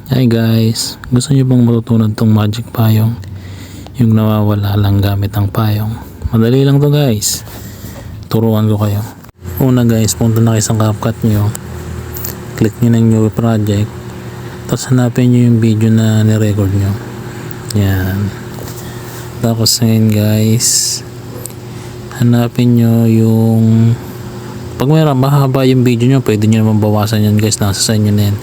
Hi guys, gusto niyo bang matutunan tong magic payong? Yung nawawala lang gamit ang payong. Madali lang to guys. Turuan ko kayo. Una guys, punta na kayo sa CapCut nyo. Click nyo ng new project. Tapos hanapin nyo yung video na nirecord nyo. Yan. Tapos ngayon guys, hanapin nyo yung pag mayroon mahaba yung video nyo, pwede nyo naman bawasan yan guys. Nasa sa inyo na yan.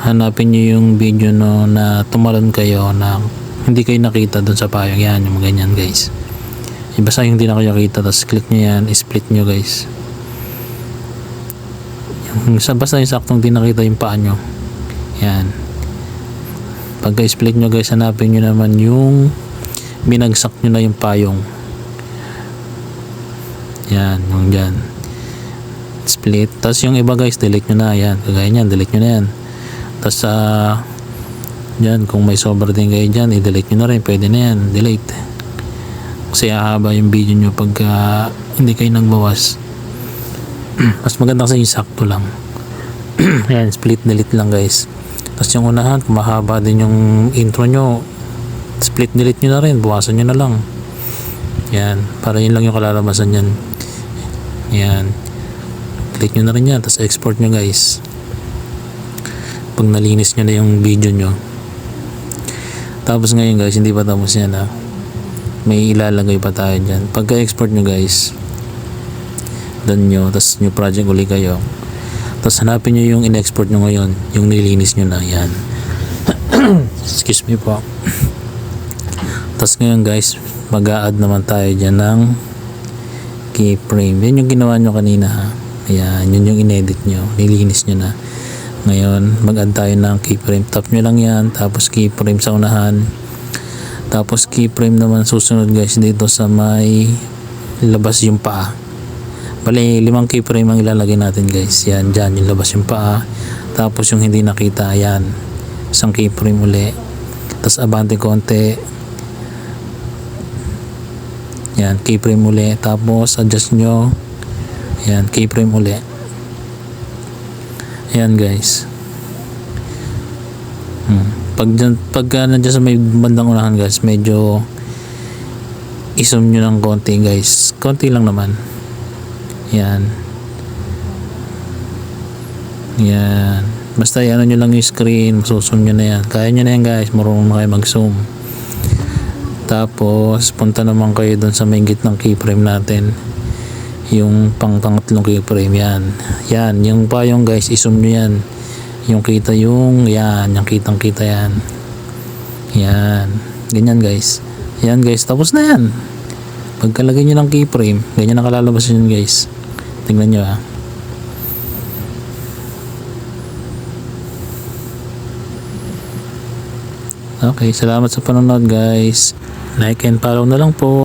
Hanapin nyo yung video no, na tumalon kayo na hindi kayo nakita dun sa payong. Yan, yung ganyan guys. Basta yung hindi na kayo nakita, tapos click nyo yan, split nyo guys. Basta yung saktong hindi nakita yung paa nyo. Yan. Pagka split nyo guys, hanapin nyo naman yung binagsak nyo na yung payong. Yan, yung dyan. Split. Tapos yung iba guys, delete nyo na. Yan, kagaya nyan, delete nyo na yan. Tapos dyan, kung may sobra din kayo dyan, i-delete nyo na rin. Pwede na yan, delete. Kasi hahaba yung video nyo pagka hindi kayo nagbawas. Mas maganda kasi yung sakto lang. Ayan, split delete lang guys. Tapos yung unahan, kung mahaba din yung intro nyo, split delete nyo na rin, bawasan nyo na lang. Yan, para yun lang yung kalalabasan yan. Yan, click nyo na rin yan, tapos export nyo guys. Pag nalinis nyo na yung video nyo. Tapos ngayon guys, hindi pa tapos yan ha. May ilalagay pa tayo dyan. Pagka export nyo guys, done nyo, tapos new project uli kayo, tapos hanapin nyo yung in-export nyo ngayon, yung nilinis nyo na yan. Excuse me po. Tapos ngayon guys, mag-a-add naman tayo dyan ng keyframe. Yan yung ginawa nyo kanina ha. Ayan, yun yung in-edit nyo, nilinis nyo na. Ngayon, mag-add tayo ng keyframe. Tap nyo lang yan, tapos keyframe sa unahan. Tapos keyframe naman susunod guys dito sa may labas yung paa. Bali, 5 keyframe ang ilalagay natin guys. Yan, dyan, yung labas yung paa. Tapos yung hindi nakita, ayan. Isang keyframe uli. Tapos abante konti. Yan, keyframe uli. Tapos adjust nyo. Yan, keyframe uli. Ayan guys. Pagka nandiyan sa may bandang unahan guys, medyo i-zoom nyo ng konti guys. Konti lang naman. Yan. Yan. Basta ano nyo lang yung screen, masuzoom nyo na yan. Kaya nyo na yan guys, marunong na kayo mag-zoom. Tapos punta naman kayo dun sa may gitnang keyframe natin. Yung pangatlong keyframe yan. Yan, yung payong guys, i-zoom nyo yan. Yung kita yung, yan, yung kitang kita yan. Yan. Ganyan guys. Yan guys, tapos na yan. Pagkalagay nyo ng keyframe, ganyan ang kalalabas yun guys. Tingnan nyo ha. Okay, salamat sa panonood guys. Like and follow na lang po.